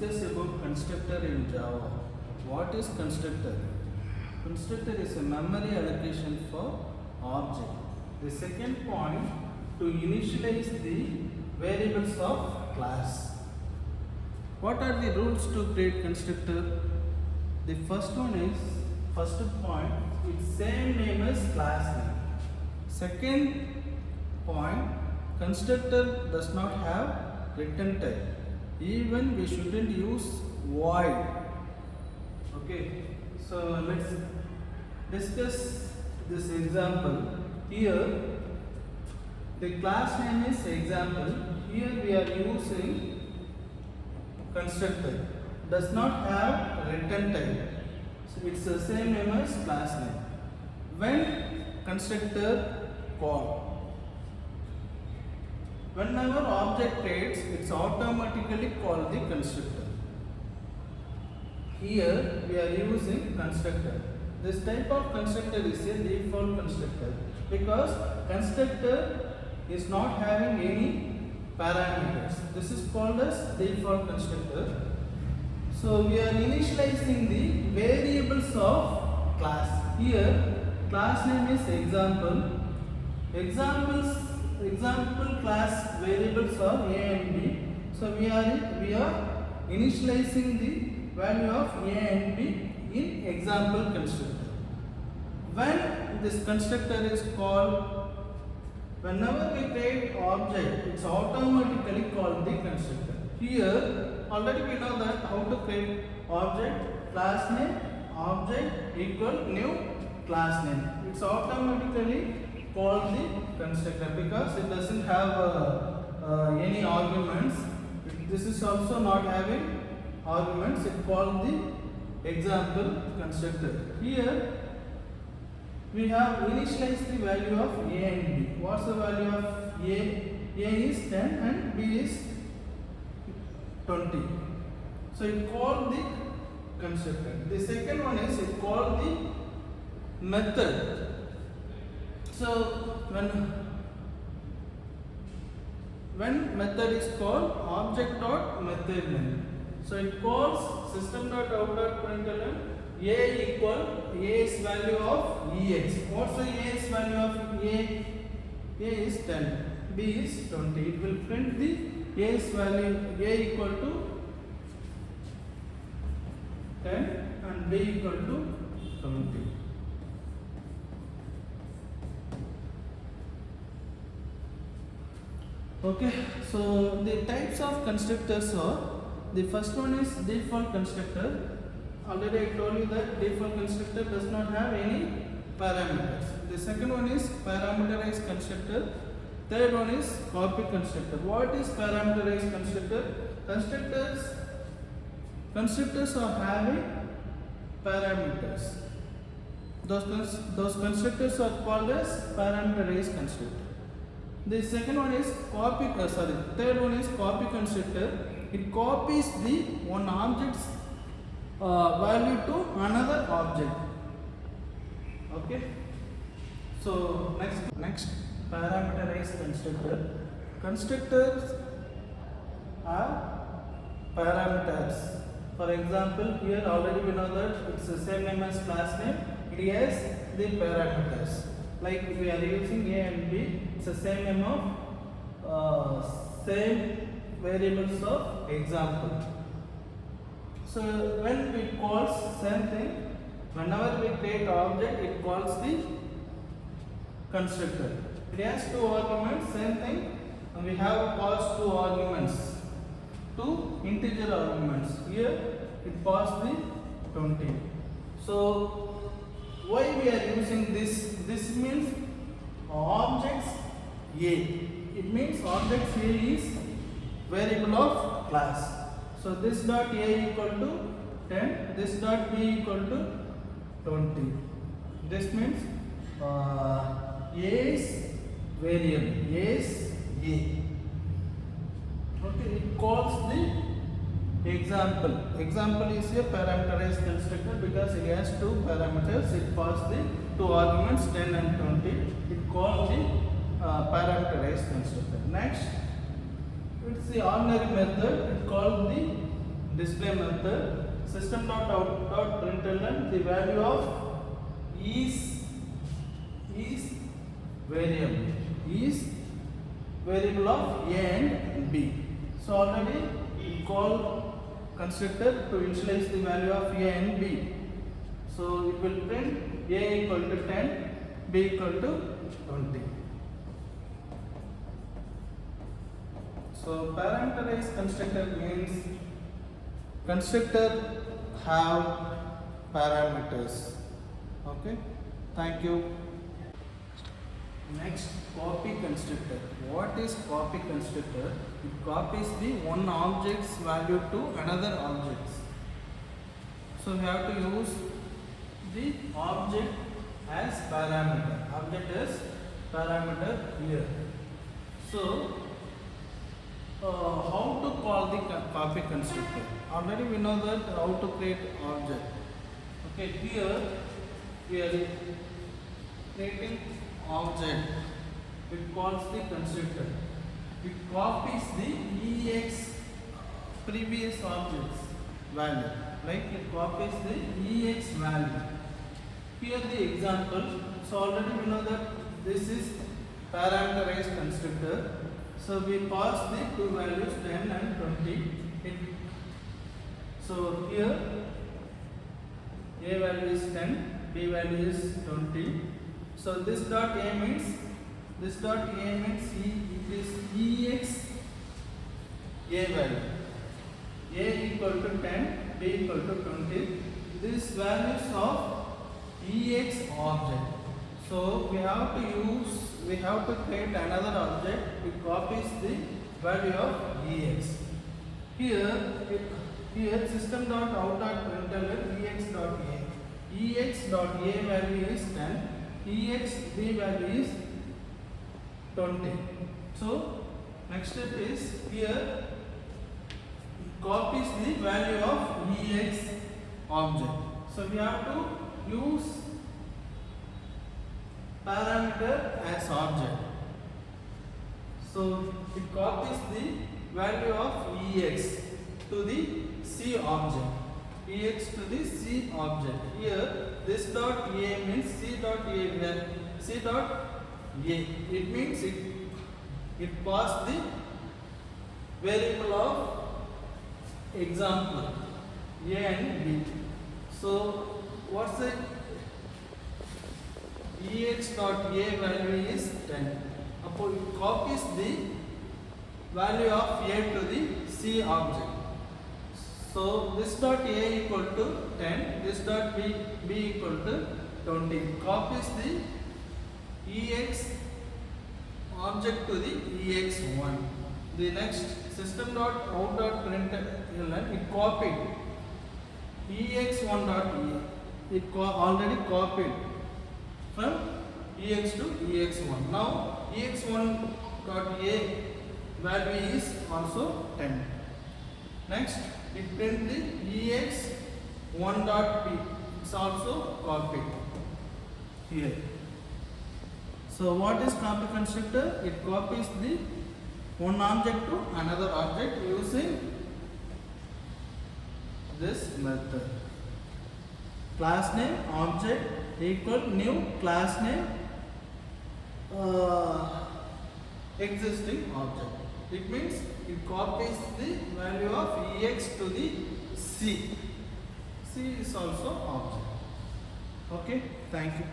discuss about constructor in Java. What is constructor? Constructor is a memory allocation for object. The second point, to initialize the variables of class. What are the rules to create constructor? The first one is, first point, it's same name as class name. Second point, constructor does not have return type. Even we shouldn't use void. Okay, so let's discuss this example. Here the class name is example. Here we are using constructor, does not have return type, so it's the same name as class name. When constructor call, whenever object creates, it's automatically called the constructor. Here we are using constructor. This type of constructor is a default constructor because constructor is not having any parameters. This is called as default constructor. So we are initializing the variables of class. Here class name is example. Example class variables are a and b. So we are initializing the value of a and b in example constructor. When this constructor is called, whenever we create object, it's automatically called the constructor. Here already we know that how to create object, class name, object equal new class name. It's automatically called the constructor because it doesn't have any arguments. This is also not having arguments. It called the example constructor. Here we have initialized the value of a and b. What's the value of a? A is 10 and b is 20. So it called the constructor. The second one is it called the method. So when method is called, object dot method name. So it calls system dot out dot println a equal a's value of ex. What's the a's value of a? A is 10, b is 20. It will print the a's value, a equal to 10 and b equal to 20. Okay, so the types of constructors are, the first one is default constructor. Already I told you that default constructor does not have any parameters. The second one is parameterized constructor. Third one is copy constructor. What is parameterized constructor? Constructors are having parameters. Those constructors are called as parameterized constructor. The second one is third one is copy constructor. It copies the one object's value to another object. Okay. So next parameterized constructor. Constructors are parameters. For example, here already we know that it's the same name as class name. It has the parameters. Like we are using a and b, it's the same name of same variables of example. So when it calls same thing, whenever we create object, it calls the constructor. It has two arguments, same thing, and we have passed two arguments, two integer arguments. Here it passed the 20. So why we are using this? This means objects A. It means objects A is variable of class. So this dot A equal to 10, this dot B equal to 20. This means A is variable, A is A. Okay, it calls the example. Example is a parameterized constructor because it has two parameters. It passes the two arguments 10 and 20. It calls the parameterized constructor. Next, it's the ordinary method. It called the display method system dot out dot println the value of is variable of a and b. So already we call constructor to initialize the value of a and b. So it will print a equal to 10, b equal to 20. So parameterized constructor means constructor have parameters. Okay, thank you. Next, copy constructor. What is copy constructor? It copies the one object's value to another object. So we have to use the object as parameter. Object as parameter here. So how to call the copy constructor? Already we know that how to create object. Okay, here we are creating object. It calls the constructor. It copies the ex previous object's value. Like it copies the ex value. Here the example. So already we know that this is parameterized constructor. So we pass the two values 10 and 20. So here a value is 10, b value is 20. So this dot a means it is ex a value. A equal to 10, b equal to 20. These values of ex object. So we have to create another object which copies the value of ex. Here system dot out dot println ex dot a. Ex dot a value is 10. Ex b value is 20. So next step is here copies the value of ex object. So we have to use parameter as object. So it copies the value of ex to the C object. Ex to the C object. Here this dot a means C dot a. C dot a. It means it passed the variable of example a and b. So what's the ex dot a value is 10. It copies the value of a to the C object. So this dot a equal to 10, this dot b equal to 20. Copies the ex object to the ex1. The next system dot out dot println it copied ex1 dot e. It already copied from ex to ex1. Now ex1 dot a value is also 10. Next it print the ex1 dot p. It's also copied here. So what is copy constructor? It copies the one object to another object using this method. Class name object equal new class name existing object. It means it copies the value of ex to the C. C is also object. Okay, thank you.